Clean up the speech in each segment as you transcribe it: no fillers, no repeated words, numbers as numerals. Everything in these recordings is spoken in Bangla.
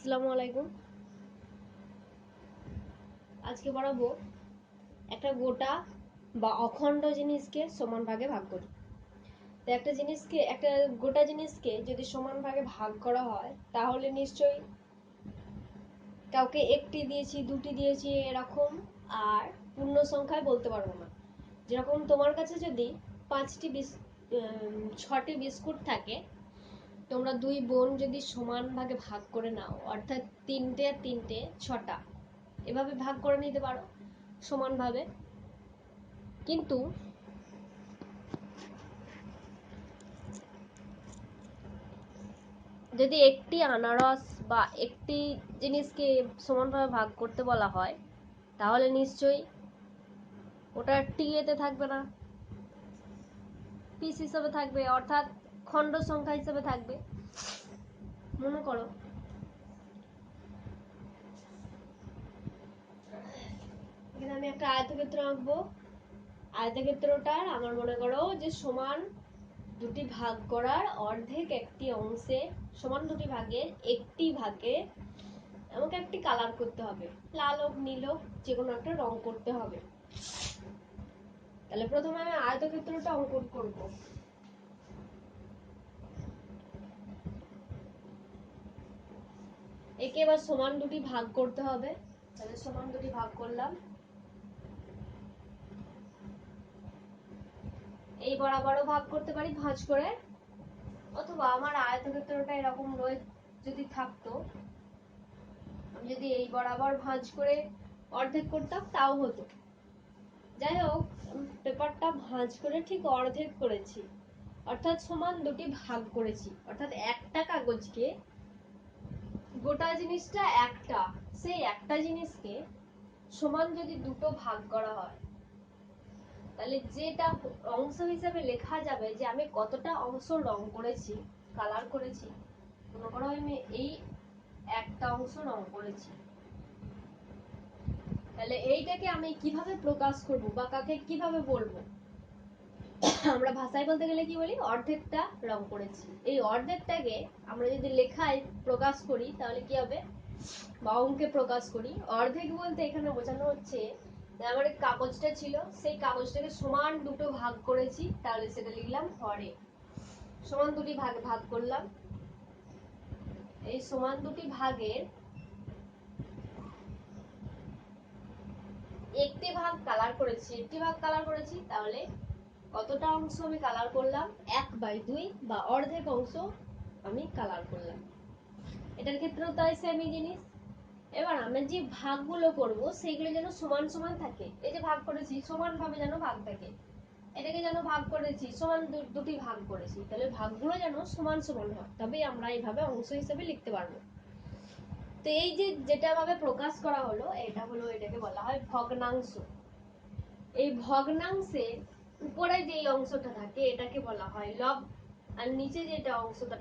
আসসালামু আলাইকুম। আজকে পড়াবো একটা গোটা বা অখণ্ড জিনিসকে সমান ভাগে ভাগ করি। তো একটা গোটা জিনিসকে যদি সমান ভাগে ভাগ করা হয় তাহলে নিশ্চয়ই কাউকে একটি দিয়েছি, দুটি দিয়েছি এরকম আর পূর্ণ সংখ্যায় বলতে পারবো না। যেরকম তোমার কাছে যদি 6টি বিস্কুট থাকে, তোমরা দুই বোন যদি সমান ভাগে ভাগ করে নাও, অর্থাৎ 3টে আর 3টে 6টা, এভাবে ভাগ করে নিতে পারো সমানভাবে। কিন্তু যদি একটি আনারস বা একটি জিনিসকে সমানভাবে ভাগ করতে বলা হয় তাহলে নিশ্চয়ই ওটা টিএতে থাকবে না, পিস হিসাবে থাকবে, অর্থাৎ খণ্ড সংখ্যা হিসাবে থাকবে। মনে করো এখানে আমি একটা আয়তক্ষেত্র আঁকবো। আয়তক্ষেত্রটার আমার মনে করো যে সমান দুটি ভাগ করার অর্ধেক একটি অংশে, সমান দুটি ভাগের একটি ভাগে আমাকে একটি কালার করতে হবে, লাল হোক নীল হোক যে কোনো একটা রং করতে হবে। তাহলে প্রথমে আমি আয়তক্ষেত্রটা অঙ্কন করব। একে এবার সমান দুটি ভাগ করতে হবে। তাহলে সমান দুটি ভাগ করলাম, এই বরাবরও ভাগ করতে পারি ভাঁজ করে, অথবা আমার আয়তক্ষেত্রটা এরকম যদি থাকতো, আমি যদি এই বরাবর ভাঁজ করে অর্ধেক করতাম তাও হতো। যাই হোক, পেপারটা ভাঁজ করে ঠিক অর্ধেক করেছি, অর্থাৎ সমান দুটি ভাগ করেছি, অর্থাৎ একটা কাগজকে, গোটা জিনিসটা একটা, সেই একটা জিনিসকে সমান যদি দুটো ভাগ করা হয় তাহলে যেটা অংশ হিসেবে লেখা যাবে যে আমি কতটা অংশ রং করেছি, কালার করেছি। মনে করো আমি এই একটা অংশ রং করেছি, তাহলে এইটাকে আমি কিভাবে প্রকাশ করব বা কাকে কিভাবে বলবো? আমরা ভাষায় বলতে গেলে কি বলি, অর্ধেকটা রং করেছি। এই অর্ধেকটাকে আমরা যদি লেখায় প্রকাশ করি তাহলে কি হবে, বা অঙ্কে প্রকাশ করি। অর্ধেক বলতে এখানে বোঝানো হচ্ছে আমার কাগজটা ছিল, সেই কাগজটাকে সমান দুটো ভাগ করেছি, তাহলে সেটা লিখলাম হরে। সমান দুটি ভাগ ভাগ করলাম, এই সমান দুটি ভাগের একটি ভাগ কালার করেছি, তাহলে কতটা অংশ আমি কালার করলাম, 1/2 বা অর্ধেক অংশ আমি কালার করলাম। এটার ক্ষেত্রেও তাই সেমই জিনিস। এবার আমরা যে ভাগগুলো করব সেগুলো যেন সমান সমান থাকে। এই যে ভাগ করেছি সমান ভাবে যেন ভাগ থাকে, এটাকে যেন ভাগ করেছি সমান দুটি ভাগ করেছি, তাহলে ভাগগুলো যেন সমান সমান হয়, তবেই আমরা এইভাবে অংশ হিসেবে লিখতে পারবো। তো এই যে যেটা ভাবে প্রকাশ করা হলো, এটাকে বলা হয় ভগ্নাংশ। এই ভগ্নাংশের উপরে যে অংশটা থাকে এটাকে বলা হয় লব, আর নিচে যেটা অংশটা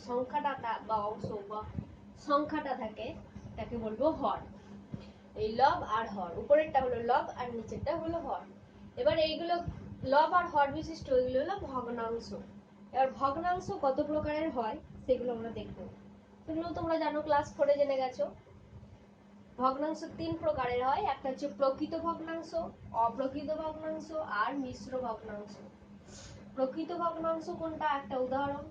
সংখ্যাটা বা অংশ বা সংখ্যাটা থাকে এটাকে বলবো হর। এই লব আর হর, উপরেরটা হলো লব আর নিচেরটা হলো হর। এবার এইগুলো লব আর হর বিশিষ্ট, এগুলো হলো ভগ্নাংশ। এবার ভগ্নাংশ কত প্রকারের হয় সেগুলো আমরা দেখবো। সেগুলো তোমরা জানো, ক্লাস 4 জেনে গেছো। ভগ্নাংশ 3 প্রকারের হয়, একটা হচ্ছে প্রকৃত ভগ্নাংশ, অপ্রকৃত ভগ্নাংশ আর মিশ্র ভগ্নাংশ। প্রকৃত ভগ্নাংশ কোনটা, একটা উদাহরণ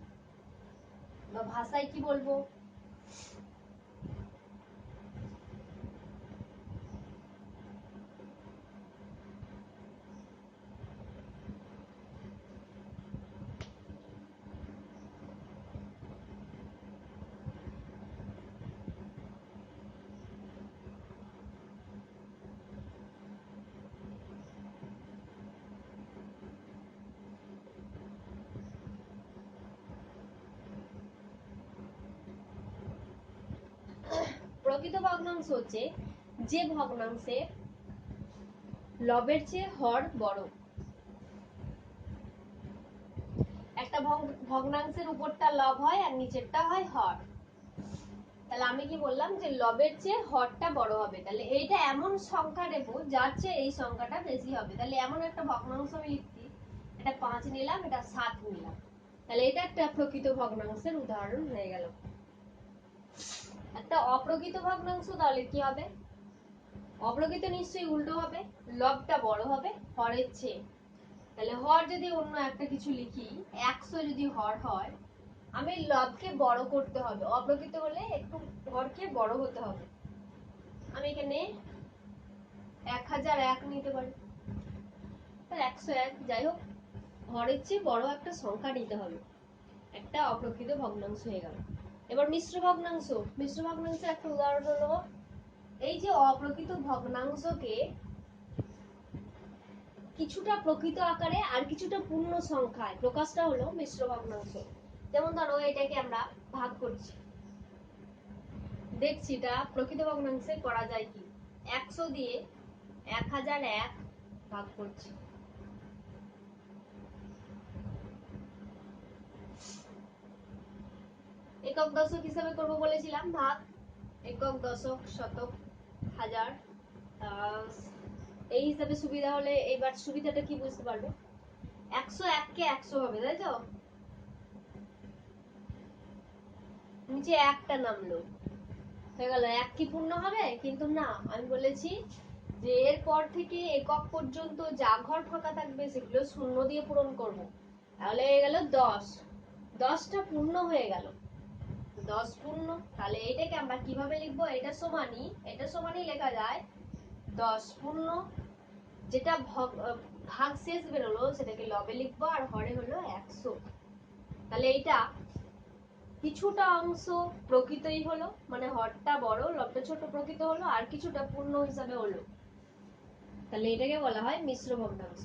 বা ভাষায় কি বলবো? প্রকৃত ভগ্নাংশ হচ্ছে যে ভগ্নাংশে লবের চেয়ে হর বড়। একটা ভগ্নাংশের উপরটা লব হয় আর নিচেরটা হয় হর। তাহলে আমি কি বললাম যে লবের চেয়ে হরটা বড় হবে, তাহলে এইটা এমন সংখ্যা নেব যার চেয়ে এই সংখ্যাটা বেশি হবে। তাহলে এমন একটা ভগ্নাংশ আমি লিখছি, এটা 5 নিলাম, এটা 7 নিলাম, তাহলে এটা একটা প্রকৃত ভগ্নাংশের উদাহরণ হয়ে গেল। আর একটা অপ্রকৃত ভগ্নাংশ, তাহলে কি হবে? অপ্রকৃত নিশ্চয়ই উল্টো হবে, লবটা বড় হবে হরের চেয়ে। তাহলে হর যদি অন্য একটা কিছু লিখি, 100 যদি হর হয়, আমি লবকে বড় করতে হবে, অপ্রকৃত হলে একটু হরকে বড় হতে হবে। আমি এখানে 1001 নিতে পারি, 101, যাই হোক হরের চেয়ে বড় একটা সংখ্যা নিতে হবে, একটা অপ্রকৃত ভগ্নাংশ হয়ে গেল। এবার মিশ্র ভগ্নাংশ। মিশ্র ভগ্নাংশের একটা উদাহরণ হলো, এই যে অপ্রকৃত ভগ্নাংশকে কিছুটা প্রকৃত আকারে আর কিছুটা পূর্ণ সংখ্যায় প্রকাশটা হলো মিশ্র ভগ্নাংশ। যেমন ধরো এটাকে আমরা ভাগ করছি, দেখছি এটা প্রকৃত ভগ্নাংশে করা যায় কি। 100 দিয়ে 1001 ভাগ করছি, একক দশক হিসাবে করব বলেছিলাম ভাগ, একক দশক শতক হাজার, এই হিসাবে সুবিধা হলে। এবার সুবিধাটা কি বুঝতে পারবে, 101 কে 100 হবে, তাই তো? নিচে একটা নামলো, হয়ে গেল। 1 কি পূর্ণ হবে? কিন্তু না, আমি বলেছি যে এরপর থেকে একক পর্যন্ত যা ঘর ফাঁকা থাকবে সেগুলো শূন্য দিয়ে পূরণ করব, তাহলে হয়ে গেল 10। 10টা পূর্ণ হয়ে গেল, 10 পূর্ণ। তাহলে এটাকে আমরা কিভাবে লিখবো? এটা সমানই লেখা যায় 10 পূর্ণ, যেটা ভাগ শেষ বেরোলো সেটাকে লবে লিখবো, আর হরে হলো 100। তাহলে এইটা কিছুটা অংশ প্রকৃতই হলো, মানে হরটা বড় লবটা ছোট প্রকৃত হলো, আর কিছুটা পূর্ণ হিসাবে হলো, তাহলে এটাকে বলা হয় মিশ্র ভগ্নাংশ।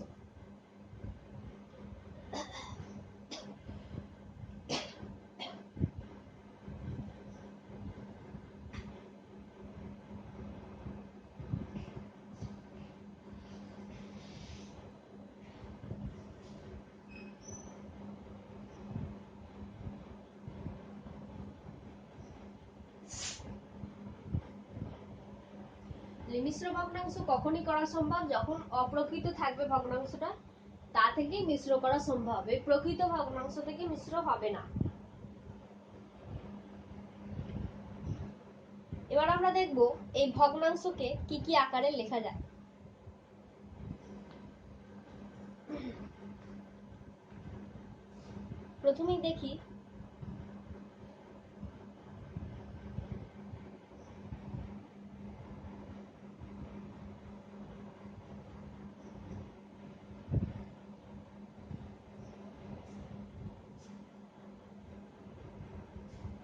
মিশ্র ভগ্নাংশ কখনই করা সম্ভব যখন অপ্রকৃত থাকবে ভগ্নাংশটা, তা থেকেই মিশ্র করা সম্ভব, এই প্রকৃত ভগ্নাংশ থেকে মিশ্র হবে না। এবার আমরা দেখব এই ভগ্নাংশকে কি কি আকারে লেখা যায়। প্রথমেই দেখি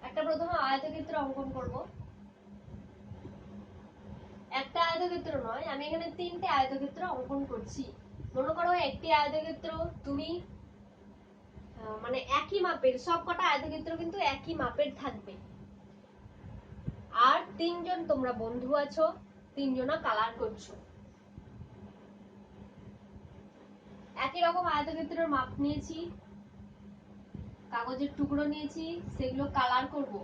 একটা প্রথমে আয়তক্ষেত্র অঙ্কন করব। একটা আয়তক্ষেত্র নয়, আমি এখানে 3টে আয়তক্ষেত্র অঙ্কন করছি। মনে করো একটি আয়তক্ষেত্র তুমি মানে একই মাপের, সবকটা আয়তক্ষেত্র কিন্তু একই মাপের থাকবে, আর 3জন তোমরা বন্ধু আছো, 3জনা কালার করছো। একই রকম আয়তক্ষেত্রের মাপ নিয়েছি, কাগজের টুকরো নিয়েছি, সেগুলো কালার করব।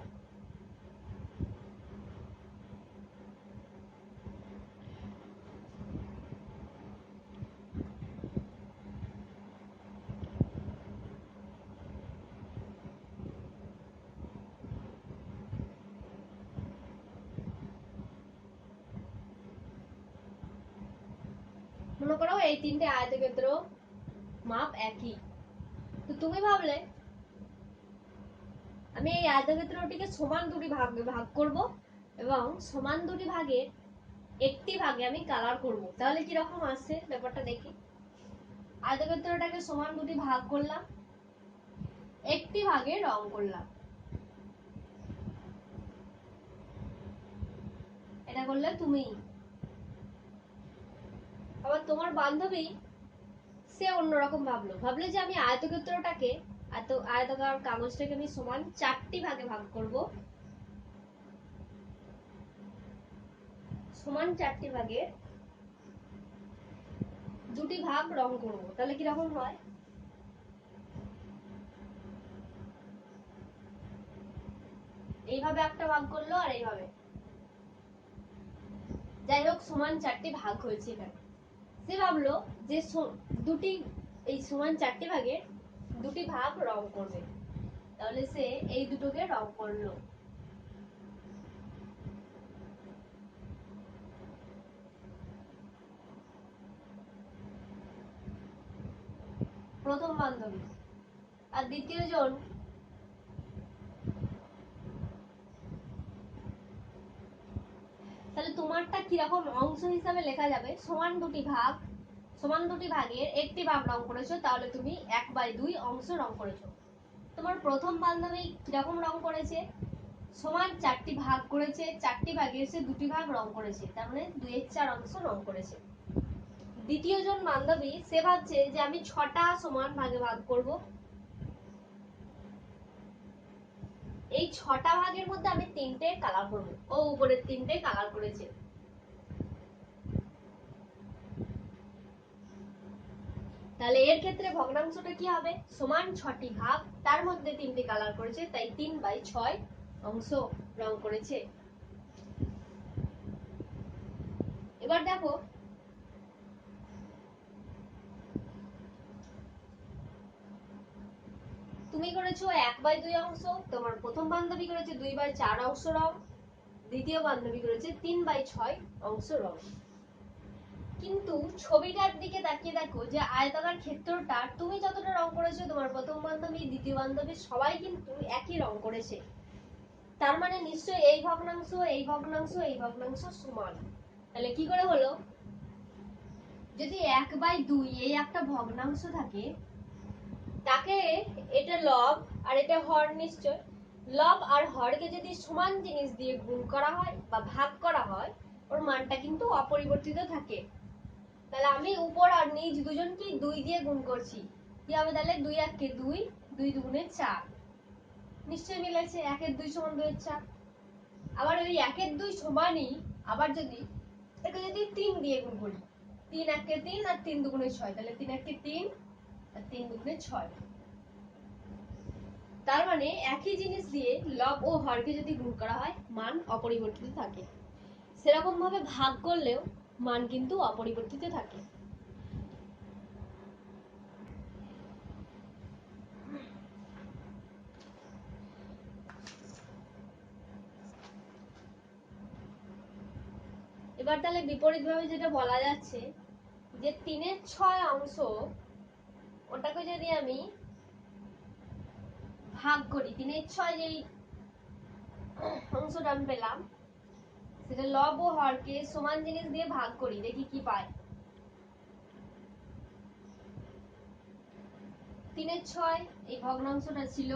মনে করো এই 3টে আয়তক্ষেত্র মাপ একই, তো তুমি ভাবলে আমি এই আয়তক্ষেত্রটিকে সমান দুটি ভাগে ভাগ করব, এবং সমান দুটি ভাগের একটি ভাগে আমি কালার করব। তাহলে কি রকম আসছে ব্যাপারটা দেখি। আয়তক্ষেত্রটাকে সমান দুটি ভাগ করলাম, একটি ভাগে রং করলাম, এটা করলে তুমি। আবার তোমার বান্ধবী সে অন্যরকম ভাবলো যে আমি আয়তক্ষেত্রটাকে, আয়তাকার কাগজটাকে আমি সমান 4টি ভাগে ভাগ করব, সমান 4টি ভাগে দুটি ভাগ রং করব, তাহলে কি রকম হয়? এইভাবে একটা ভাগ করলো আর এইভাবে, যাই হোক সমান 4টি ভাগ হয়েছে। এখানে সে ভাবলো যে দুটি, এই সমান 4টি ভাগে দুটি ভাগ রং করবে, তাহলে সে এই দুটোকে রং করলো। প্রথম বান্ধবী, আর দ্বিতীয় জন তাহলে তোমারটা কিরকম অংশ হিসাবে লেখা যাবে? সমান দুটি ভাগের একটি ভাগ রং করেছো, তাহলে তুমি 1/2 অংশ রং করেছো। তোমার প্রথম বান্ধবী কিরকম রং করেছে? সমান 4টি ভাগ করেছে, 4টি ভাগের সে 2টি ভাগ রং করেছে, তার মানে 2/4 অংশ রং করেছে। দ্বিতীয় জন বান্ধবী সে ভাবছে যে আমি 6টা সমান ভাগে ভাগ করব, এই 6টা ভাগের মধ্যে আমি 3টে কালার করব। ও উপরের 3টে কালার করেছে, তাহলে এর ক্ষেত্রে ভগ্নাংশটা কি হবে? সমান 6টি ভাগ, তার মধ্যে 3টে কালার করেছে, তাই 3/6 অংশ রং করেছে। এবার দেখো তুমি করেছো 1/2 অংশ, তোমার প্রথম বান্ধবী করেছে 2/4 অংশ রং, দ্বিতীয় বান্ধবী করেছে 3/6 অংশ রং। কিন্তু ছবিটার দিকে তাকিয়ে দেখো যে আয়তাকার ক্ষেত্রটা তুমি যতটা রং করেছো, তোমার প্রথম বান্ধবী দ্বিতীয় বান্ধবী সবাই কিন্তু একই রং করেছে, তার মানে নিশ্চয়ই এই ভগ্নাংশ এই ভগ্নাংশ এই ভগ্নাংশ সমান। তাহলে কি করে হলো? যদি 1/2 এই একটা ভগ্নাংশ থাকে, তাকে এটা লব আর এটা হর, নিশ্চয় লব আর হরকে যদি সমান জিনিস দিয়ে গুণ করা হয় বা ভাগ করা হয়, ওর মানটা কিন্তু অপরিবর্তিত থাকে। তাহলে আমি উপর আর নিচ দুজনকে 2 দিয়ে গুণ করছি, কি হবে তাহলে? 2 × 1 = 2, 2 × 2 = 4, নিশ্চয়ই মিলেছে। 1 × 2 = 2 × 4। আবার ওই 1 × 2 সমানই আবার যদি এটাকে যদি 3 দিয়ে গুণ করি, 3 × 1 = 3 আর 3 × 2 = 6, তাহলে 3 × 1 = 3 আর 3 × 2 = 6। তার মানে একই জিনিস দিয়ে লব ও হরকে যদি গুণ করা হয়, মান অপরিবর্তিত থাকে। সেরকম ভাবে ভাগ করলেও মান কিন্তু অপরিবর্তিত থাকে। এবার তাহলে বিপরীত ভাবে যেটা বলা যাচ্ছে যে 3/6 অংশ, ওটাকে যদি আমি ভাগ করি, 3/6 যেই অংশটা আমি পেলাম, সেটা লব ও হরকে সমান জিনিস দিয়ে ভাগ করি, দেখি কি পাই। 3/6 এই ভগ্নাংশটা ছিল,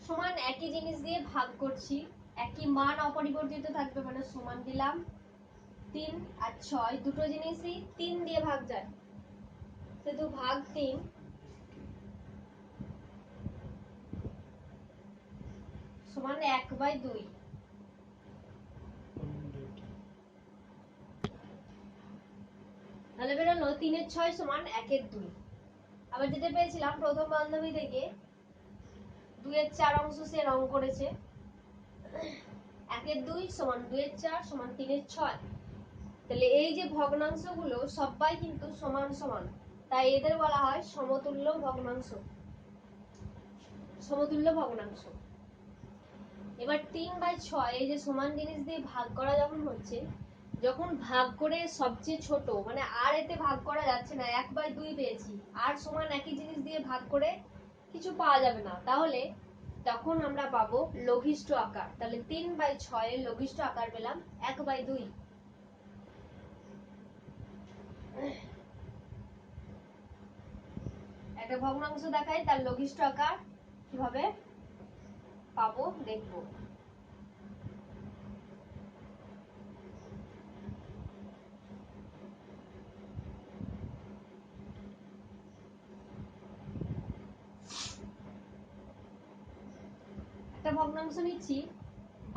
সমান একই জিনিস দিয়ে ভাগ করছি, একই মান অপরিবর্তিত থাকবে, মানে সমান দিলাম। 3 আর 6 দুটো জিনিসই 3 দিয়ে ভাগ যায়, সেহেতু ভাগ 3 সমান 1/2। তাহলে বেরোলো 3/6 সমান 1/2। আবার যেটা পেয়েছিলাম প্রথম বান্ধবী থেকে, 2/4 অংশ সে রং করেছে, 1/2 সমান 2/4 সমান 3/6। তাহলে এই যে ভগ্নাংশগুলো সবাই কিন্তু সমান সমান, তাই এদের বলা হয় সমতুল্য ভগ্নাংশ। সমতুল্য ভগ্নাংশ। এবার 3/6 এই যে সমান জিনিস দিয়ে ভাগ করা যখন হচ্ছে, যখন ভাগ করে সবচেয়ে ছোট, মানে আর এতে ভাগ করা যাচ্ছে না, 1/2 পেয়েছি, আর সমান একই জিনিস দিয়ে ভাগ করে কিছু পাওয়া যাবে না, তাহলে তখন আমরা পাবো লঘিষ্ঠ আকার। তাহলে 3/6 এর লঘিষ্ঠ আকার পেলাম 1/2। একটা ভগ্নাংশ দেখাই, তার লঘিষ্ঠ আকার কিভাবে পাবো দেখবো। একটা ভগ্নাংশ নিচ্ছি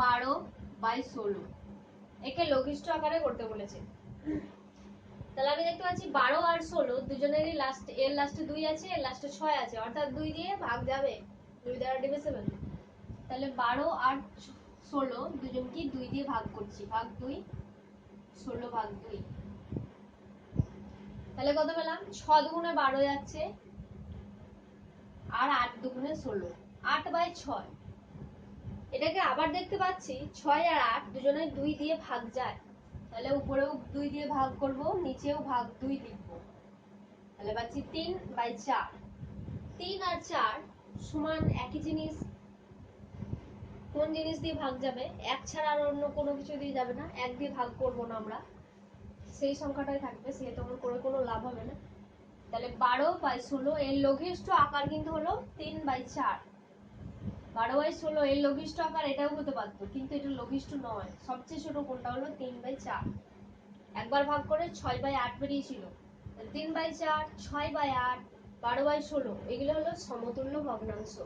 12/16, একে লঘিষ্ঠ আকারে করতে বলেছে। তাহলে আমি দেখতে পাচ্ছি 12 আর 16 দুজনেরই লাস্ট, এর লাস্টে 2 আছে, এর লাস্টে 6 আছে, অর্থাৎ 2 দিয়ে ভাগ যাবে, 2 দ্বারা ডিভিজিবল। তাহলে 12 আর 16 দুজনকে 2 দিয়ে ভাগ করছি, ভাগ 2, 16/2। তাহলে কত পেলাম? 6 দুগুণে 12 যাচ্ছে, আর 8 দুগুণে 16, 8/6। এটাকে আবার দেখতে পাচ্ছি 6 আর 8 দুজনের 2 দিয়ে ভাগ যায়, তাহলে উপরেও 2 দিয়ে ভাগ করব, নিচেও ভাগ 2 লিখব। তাহলে পাচ্ছি 3/4। 3 আর 4 সমান একই জিনিস। কোন জিনিস দিয়ে ভাগ যাবে? এক ছাড়া আর অন্য কোনো কিছু দিয়ে যাবে না। এক দিয়ে ভাগ করবো না আমরা, সেই সংখ্যাটাই থাকবে, সেহেতু আমার করে কোনো লাভ হবে না। তাহলে 12/16 এর লঘিষ্ঠ আকার কিন্তু হলো 3/4। 12/16 এর লঘিষ্ঠ আকার এটাও হতে পারতো, কিন্তু এটা লঘিষ্ঠ নয়। সবচেয়ে ছোট কোনটা হলো 3/4। একবার ভাগ করে 6/8 বেরিয়েছিল। 3/4, 6/8, 12/16 এগুলো হলো সমতুল্য ভগ্নাংশ।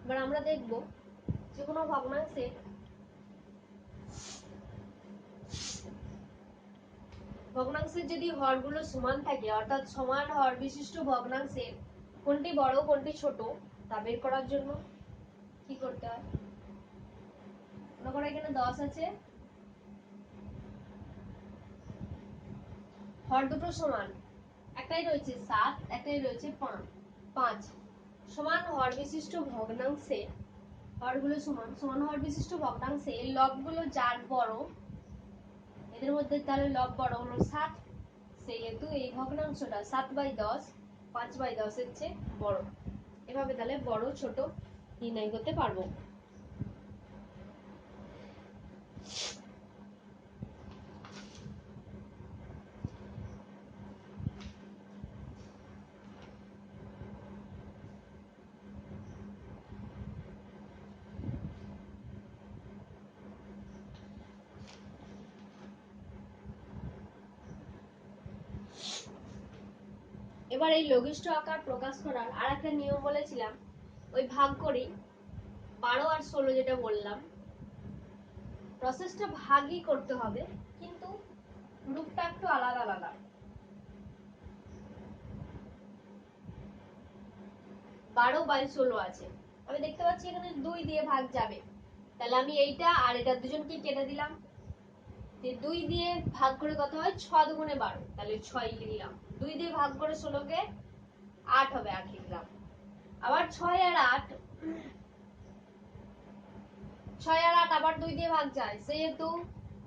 এবার আমরা দেখব যে কোনো ভগ্নাংশের যদি হরগুলো সমান থাকে, অর্থাৎ সমান হর বিশিষ্ট ভগ্নাংশের কোনটি বড় কোনটি ছোট তা বের করার জন্য কি করতে হয়? মনে করো এখানে 10 আছে, হর দুটো সমান, একটাই রয়েছে 7, একটাই রয়েছে 5। সমান হর বিশিষ্ট ভগ্নাংশে হরগুলো সমান, সমান হর বিশিষ্ট ভগ্নাংশে লবগুলো যার বড়, এদের মধ্যে তাহলে লব বড় হলো 7, সেহেতু এই ভগ্নাংশটা 7/10 5/10 এর চেয়ে বড়। এভাবে তাহলে বড় ছোট নির্ণয় করতে পারবো। এবার এই লঘিষ্ঠ আকার প্রকাশ করার আর একটা নিয়ম বলেছিলাম, ওই ভাগ করি 12 আর 16 যেটা বললাম, প্রসেসটা ভাগই করতে হবে, কিন্তু রূপটা একটু আলাদা আলাদা। 12/16 আছে, আমি দেখতে পাচ্ছি এখানে 2 দিয়ে ভাগ যাবে, তাহলে আমি এইটা আর এটা দুজনকে কেটে দিলাম। 2 দিয়ে ভাগ করে কত হয়? 6 দুগুণে 12, তাহলে 6 লিখলাম। 2 দিয়ে ভাগ করে 16 কে 8 হবে, 8 লিখলাম। আবার 6 আর 8 আবার 2 দিয়ে ভাগ যায়, সেহেতু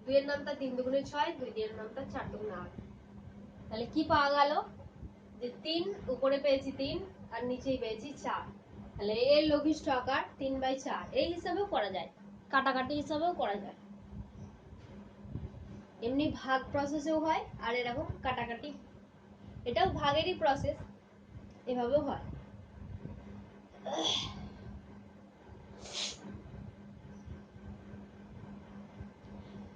2 এর নামটা 3 দুগুণে 6, 2 দিয়ে নামটা 4 দুগুণে 8। তাহলে কি পাওয়া গেল? যে 3 উপরে পেয়েছি 3 আর নিচেই পেয়েছি 4। তাহলে এর লঘিষ্ঠ আকার 3/4। এই হিসাবেও করা যায়, কাটাকাটি হিসাবেও করা যায়। এমনি ভাগ প্রসেসেও হয়, আর এরকম কাটাকাটি, এটাও ভাগেরই প্রসেস, এভাবেও হয়।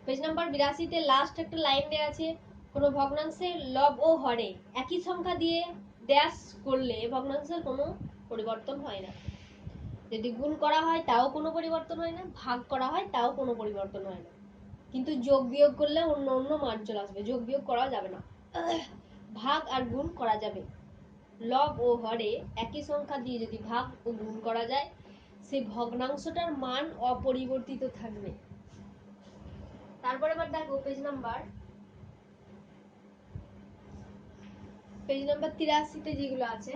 পেজ নাম্বার 82 তে লাস্ট একটা লাইন দেয়া আছে, কোনো ভগ্নাংশের লব ও হরে একই সংখ্যা দিয়ে ড্যাশ করলে ভগ্নাংশের কোনো পরিবর্তন হয় না। যদি গুণ করা হয় তাও কোনো পরিবর্তন হয় না, ভাগ করা হয় তাও কোনো পরিবর্তন হয় না, কিন্তু যোগ বিয়োগ করলে অন্য অন্য মান চলে আসবে। যোগ বিয়োগ করা যাবে না, ভাগ আর গুণ করা যাবে। লব ও হরে একই সংখ্যা দিয়ে যদি ভাগ ও গুণ করা যায়, সেই ভগ্নাংশটার মান অপরিবর্তিত থাকবে। তারপরে আবার দেখো পেজ নাম্বার 83 তে যেগুলো আছে,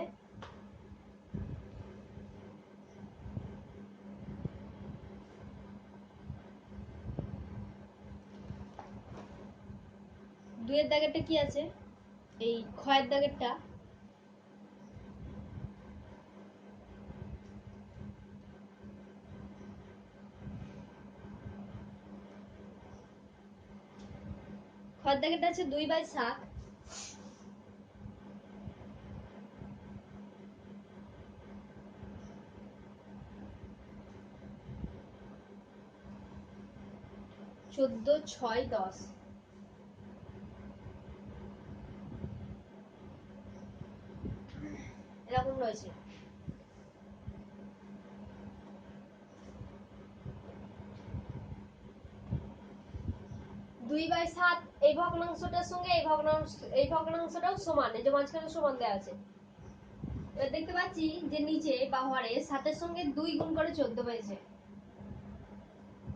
দুইয়ের দাগেরটা কি আছে? এই ক্ষয়ের দাগেরটা ক্ষয়ের দাগেরটা আছে 2/7। চোদ্দ 6 10 এরকম রয়েছে। 2/7 এই ভগ্নাংশটার সঙ্গে এই ভগ্নাংশটাও সমান, এই যে মাঝখানে সমান দেওয়া আছে। এবার দেখতে পাচ্ছি যে নিচে বা হরে 7 সঙ্গে 2 গুণ করে 14 পেয়েছে,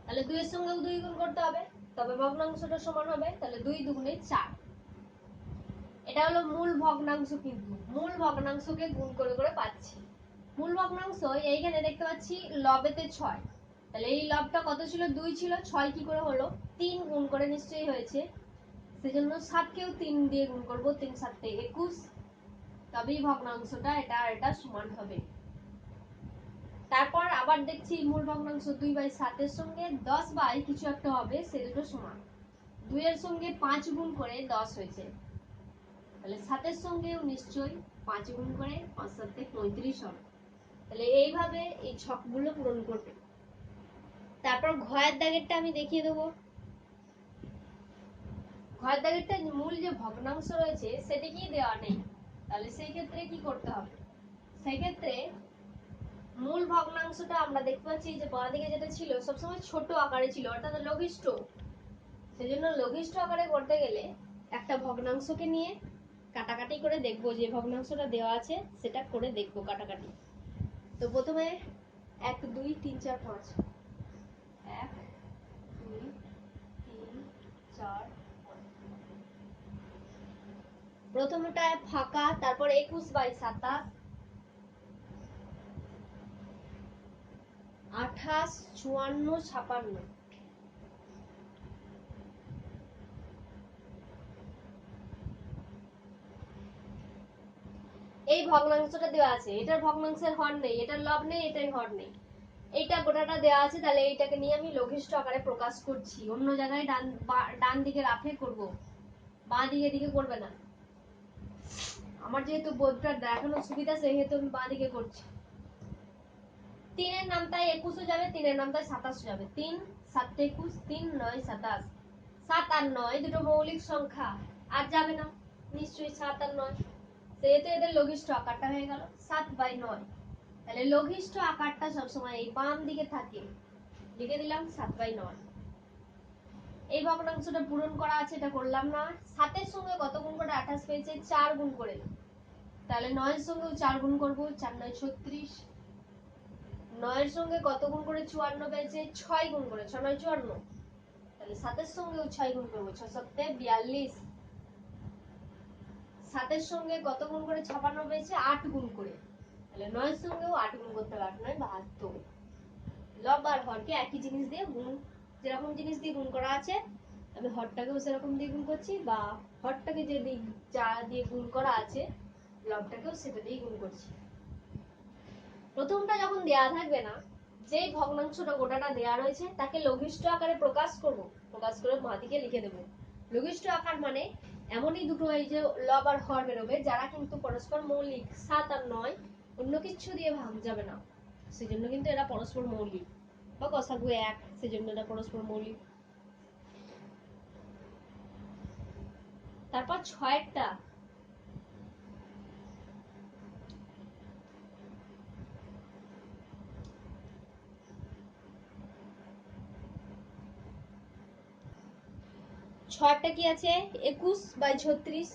তাহলে 2 এর সঙ্গেও 2 গুণ করতে হবে, তবে ভগ্নাংশটা সমান হবে। তাহলে 2 দুগুণে 4। এটা হলো মূল ভগ্নাংশ, কিন্তু মূল ভগ্নাংশকে গুণ করে করে পাচ্ছি। মূল ভগ্নাংশ এইখানে দেখতে পাচ্ছি লবেতে 6, তাহলে এই লবটা কত ছিল? 2 ছিল, 6 কি করে হলো? 3 গুণ করে নিশ্চয়ই হয়েছে, সেজন্য 7কেও 3 দিয়ে গুণ করব, 3 7 21, তবেই ভগ্নাংশটা এটা আর এটা সমান হবে। তারপর আবার দেখছি মূল ভগ্নাংশ 2/7 এর সঙ্গে 10 কিছু একটা হবে, সে দুটো সমান। 2 এর সঙ্গে 5 গুণ করে 10 হয়েছে, তাহলে 7 এর সঙ্গেও নিশ্চয়ই 5 গুণ করে 5 7 35 হবে। তাহলে এইভাবে এই ছকগুলো পূরণ করবে। তারপর ঘয়ের দাগেরটা আমি দেখিয়ে দেবো। ঘয়ের দাগেরটা মূল যে ভগ্নাংশ রয়েছে সেটিকেই দেওয়া নেই, তাহলে সেই ক্ষেত্রে কি করতে হবে? সেই ক্ষেত্রে মূল ভগ্নাংশটা আমরা দেখতে পাচ্ছি যে বাঁ দিকে যেটা ছিল সবসময় ছোট আকারে ছিল, অর্থাৎ লঘিষ্ঠ। সেজন্য লঘিষ্ঠ আকারে করতে গেলে একটা ভগ্নাংশকে নিয়ে কাটাকাটি করে দেখবো, যে ভগ্নাংশটা দেওয়া আছে সেটা করে দেখবো কাটাকাটি। তো প্রথমে 1 2 3 4 5, 1 2 3 4 5, প্রথমটায় ফাঁকা, তারপর 21/27, 28 54 56। এই ভগ্নাংশটা দেওয়া আছে, এটার ভগ্নাংশের হর নেই, এটার লব নেই, এটার হর নেই, এইটা গোটাটা দেওয়া আছে, তাহলে এইটাকে নিয়ে আমি লঘিষ্ঠ আকারে প্রকাশ করছি। অন্য জায়গায় ডান দিকে রাফে করব, বাঁ দিকে দিকে করবে না। আমার যেহেতু বোর্ডটা দেখানোর সুবিধা সেহেতু আমি বাঁ দিকে করছি। 3 এর নামটায় 21 যাবে, 3 এর নামটায় 27 যাবে, 3 7 21, 3 9 27। 7 আর 9 দুটো মৌলিক সংখ্যা, আর যাবে না, নিশ্চয়ই 7 আর 9, সেহেতু এদের লঘিষ্ঠ আকারটা হয়ে গেল 7/9। তাহলে লঘিষ্ঠ আকারটা সবসময় এই বাম দিকে থাকে, লিখে দিলাম 7/9। এই ভগ্নাংশটা পূরণ করা আছে, এটা করলাম না। 7 এর সঙ্গে কত গুণ করে 28 পেয়েছে? 4 গুণ করে, তাহলে 9 এর সঙ্গেও 4 গুণ করব, 4 9 36। 9 এর সঙ্গে কত গুণ করে 54 পেয়েছে? 6 গুণ করে, 6 9 54, তাহলে 7 এর সঙ্গেও 6 গুণ করব, 6 7 42। 7 এর সঙ্গে কত গুণ করে 56 পেয়েছে? 8 গুণ করে, তাহলে 9 এর সঙ্গেও 8 গুণ করতে হবে, 8 9 72। লব আর হরকে একই জিনিস দিয়ে গুণ, যেরকম জিনিস দিয়ে গুণ করা আছে আমি হরটাকেও সেরকম দিয়ে গুণ করছি, বা হরটাকে যে যা দিয়ে গুণ করা আছে লবটাকেও সেটা দিয়ে গুণ করছি। প্রথমটা যখন দেয়া থাকবে না, যেই ভগ্নাংশটা গোটাটা দেয়া রয়েছে তাকে লঘিষ্ঠ আকারে প্রকাশ করব, প্রকাশ করে বাঁ দিকে লিখে দেব। লঘিষ্ঠ আকার মানে এমনই দুটো এই যে লব আর হর বেরোবে যারা কিন্তু পরস্পর মৌলিক, 7 আর 9 অন্য কিছু দিয়ে ভাগ যাবে না, সেজন্য কিন্তু এরা পরস্পর মৌলিক, বা গসাগু 1, সেজন্য এরা পরস্পর মৌলিক। তারপর 6টা, কি আছে? 21/36।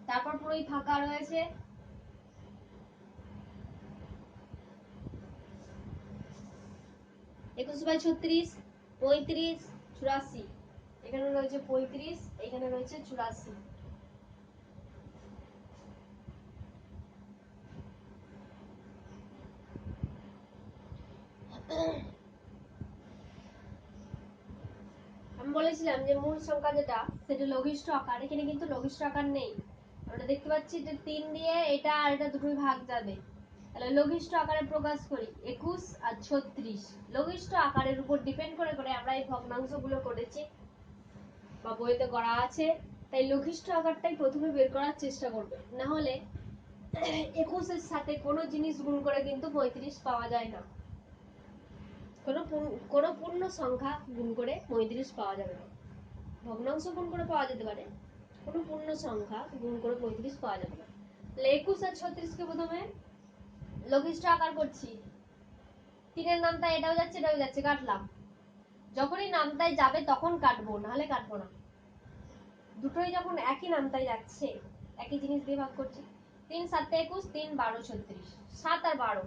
তারপর পুরোই ফাঁকা রয়েছে, 21/36, 35, 84, এখানে রয়েছে 35, এখানে রয়েছে 84। আমি বলেছিলাম যে মূল সংখ্যা যেটা সেটা লঘিষ্ঠ আকার, এখানে কিন্তু লঘিষ্ঠ আকার নেই, আমরা দেখতে পাচ্ছি যে 3 দিয়ে এটা আর এটা দুটোই ভাগ যাবে, তাহলে লঘিষ্ঠ আকারে প্রকাশ করি 21 আর 36। লঘিষ্ঠ আকারের উপর ডিপেন্ড করে করে আমরা এই ভগ্নাংশগুলো করেছি বা বইতে করা আছে, তাই লঘিষ্ঠ আকারটাই প্রথমে বের করার চেষ্টা করবে, না হলে 21 এর সাথে কোনো জিনিস গুণ করে কিন্তু 35 পাওয়া যায় না, কোনো পূর্ণ সংখ্যা গুণ করে 35 পাওয়া যাবে না। ভগ্নাংশ গুণ করে পাওয়া যেতে পারে, কোনো পূর্ণ সংখ্যা গুণ করে 35 পাওয়া যাবে না। তাহলে 21 আর 36 কে প্রথমে লঘিষ্ঠ আকার করছি, 3 এর নামটা এটাও যাচ্ছে এটাও যাচ্ছে, কাটলাম। যখনই নামতায় যাবে তখন কাটবো, নাহলে কাটবো না। দুটোই যখন একই নামতায় যাচ্ছে একই জিনিস দিয়ে ভাগ করছি, 3 7 21, 3 12 36। 7 আর 12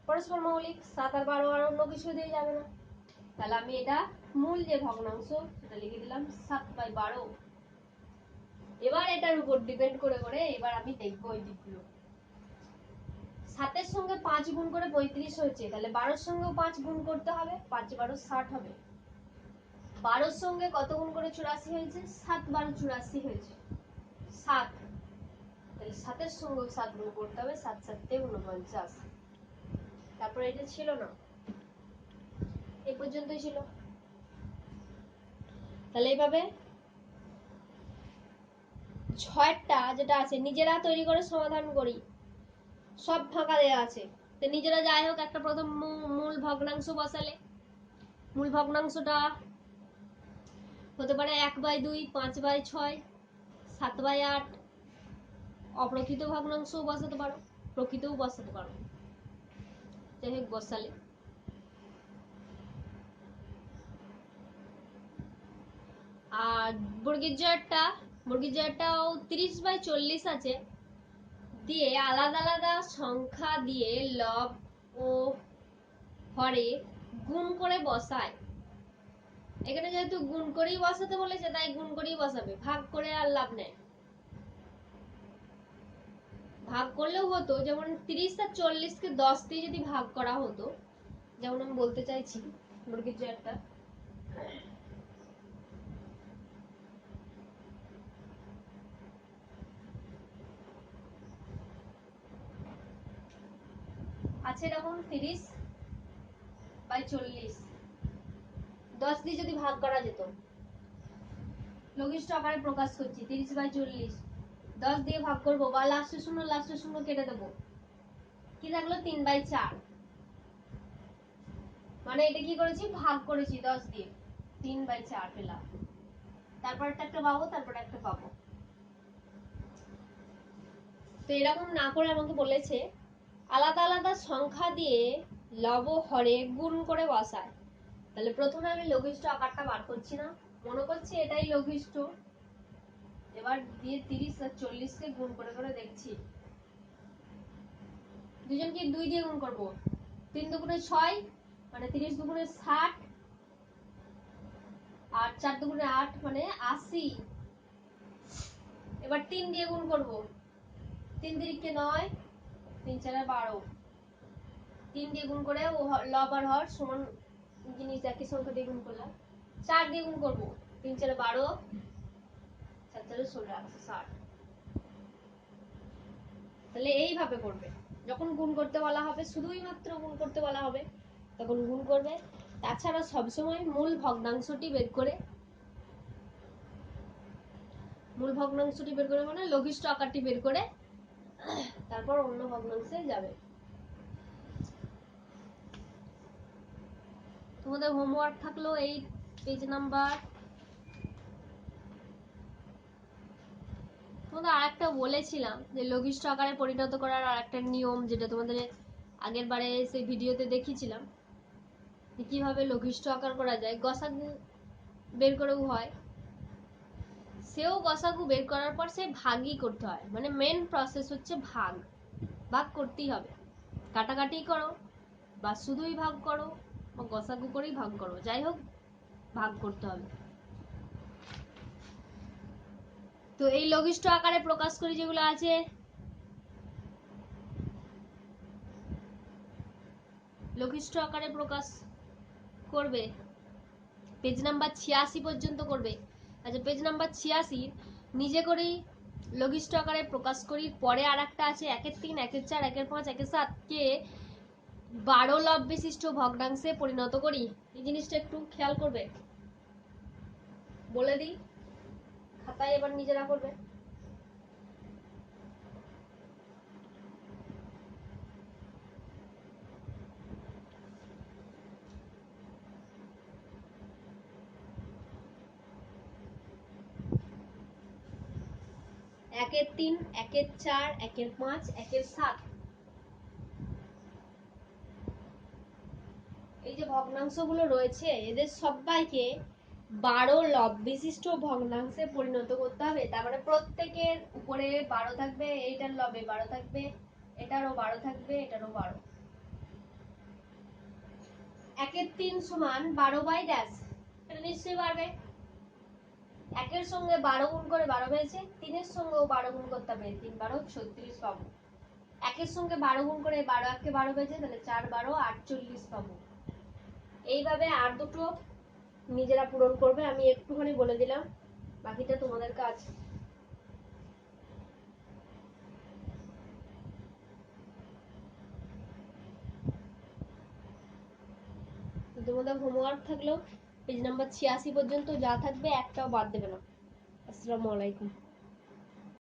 পরস্পর মৌলিক, 7 আর 12 আর অন্য কিছু দিয়ে যাবে না, তাহলে আমি এটা মূল যে ভগ্নাংশ সেটা লিখে দিলাম 7/12। এবার এটার উপর ডিপেন্ড করে করে এবার আমি দেখবো ওই দিকগুলো। 7-এর সঙ্গে 5 গুণ করে 35 হয়েছে, তাহলে 12-র সঙ্গেও 5 গুণ করতে হবে, 5-12 60 হবে। 12-র সঙ্গে কত গুণ করে 84 হয়েছে, 7-12 84 হয়েছে 7, তাহলে 7-এর সঙ্গেও 7 গুণ করতে হবে, 7-7 49। তারপরে এটা ছিল না, এই পর্যন্তই ছিল। তাহলে এইভাবে 6টা যেটা আছে নিজেরা তৈরি করে সমাধান করি, সব ফাঁকা দেওয়া আছে, তো নিজেরা যাই হোক একটা প্রথম মূল ভগ্নাংশ বসালে, মূল ভগ্নাংশটা হতে পারে 1/2, 5/6, 7/8, অপ্রকৃত ভগ্নাংশও বসাতে পারো, প্রকৃতও বসাতে পারো, যাই হোক বসালে। আর বর্গের জয়টাও 30/40 আছে, দিয়ে আলাদা আলাদা সংখ্যা দিয়ে লব ও হরে গুণ করে বসায়। এখানে যেহেতু গুণ করেই বসাতে বলেছে তাই গুণ করেই বসাবে, ভাগ করে আর লাভ নেই। ভাগ করলেও হতো, যেমন 30 আর 40-কে 10 দিয়ে যদি ভাগ করা হতো, যেমন আমি বলতে চাইছি বর্গের জয়টা আছে এরকম 30/40, 10 দিয়ে যদি ভাগ করা যেত, লঘিষ্ঠ আকারে প্রকাশ করছি 30/40, 10 দিয়ে ভাগ করবো বা লাস্টে শূন্য কেটে দেবো, কি থাকলো 3/4, মানে এটা কি করেছি ভাগ করেছি 10 দিয়ে, 3/4 পেলাম, তারপর একটা পাবো, তারপর একটা পাবো। তো এরকম না করে আমাকে বলেছে আলাদা আলাদা সংখ্যা দিয়ে লব হরে গুণ করে বসায়। তাহলে প্রথমে আমি লঘিষ্ঠ আকারটা বার করছি না, মনে করছি এটাই লঘিষ্ঠ, এবার দিয়ে 30 আর 40-কে গুণ করে করে দেখছি, দুজনকে 2 দিয়ে গুণ করবো, 3 দুগুণে 6, মানে 30 দুগুণে 60, আর 4 দুগুণে 8 মানে 80। এবার 3 দিয়ে গুণ করব, 3 তিরিকে 9, 3 4 12, 3 দিয়ে গুণ করে লব আর হর সমান জিনিস একই সংখ্যা দিয়ে গুণ করলাম। 4 দিয়ে গুণ করব, 3 4 12, 4 4 16, 160। তাহলে এইভাবে করবে, যখন গুণ করতে বলা হবে, শুধুই মাত্র গুণ করতে বলা হবে তখন গুণ করবে। তাছাড়া সবসময় মূল ভগ্নাংশটি বের করে মানে লঘিষ্ঠ আকারটি বের করে তারপর অন্য ভগ্নাংশে যাবে। তোমাদের হোমওয়ার্ক থাকলো এই পেজ নাম্বার, তোমাদের আরেকটা বলেছিলাম যে লঘিষ্ঠ আকারে পরিণত করার আরেকটা নিয়ম, যেটা তোমাদের আগের বারে সেই ভিডিওতে দেখিয়েছিলাম যে কিভাবে লঘিষ্ঠ আকার করা যায়, গসাগু বের করেও হয়, সেও গসাগু বের করার পর সে ভাগই করতে হয়, মানে মেন প্রসেস হচ্ছে ভাগ করতেই হবে, কাটাকাটি করো বা শুধুই ভাগ করো বা গসাগু করেই ভাগ করো, যাই হোক ভাগ করতে হবে। তো এই লঘিষ্ঠ আকারে প্রকাশ করি যেগুলো আছে, লঘিষ্ঠ আকারে প্রকাশ করবে পেজ নাম্বার 86 পর্যন্ত করবে। আচ্ছা, পেজ নাম্বার 86 নিজে করেই লঘিষ্ঠ আকারে প্রকাশ করি, পরে আর একটা আছে 1/3, 1/4, 1/5, 1/7 কে 12 লব বিশিষ্ট ভগ্নাংশে পরিণত করি। এই জিনিসটা একটু খেয়াল করবে, বলে দিই, খাতায় এবার নিজেরা করবে। একের 3, 1/4, 1/5, 1/7, এই যে ভগ্নাংশগুলো রয়েছে এদের সবাইকে 12 লব বিশিষ্ট ভগ্নাংশে পরিণত করতে হবে। তারপরে প্রত্যেকের উপরে 12 থাকবে, এইটার লবে 12 থাকবে, এটারও 12 থাকবে, এটারও 12। 1 এর 3 সমান 12 বাই ড্যাশ, এটা নিশ্চয়ই পারবে। 1 এর সঙ্গে 12 গুণ করে 12 পেয়েছে, 3 এর সঙ্গেও 12 গুণ করতে হবে, 3 12 36 পাবো। 1 এর সঙ্গে 12 গুণ করে 12 1 কে 12 পেয়েছে, তাহলে 4 12 48 পাবো। এইভাবে আর দুটো নিজেরা পূরণ করবে, আমি একটুখানি বলে দিলাম, বাকিটা তোমাদের কাজ। তোমাদের হোমওয়ার্ক থাকলেও পেজ নাম্বার 86 পর্যন্ত যা থাকবে একটাও বাদ দেবে না। আসসালামু আলাইকুম।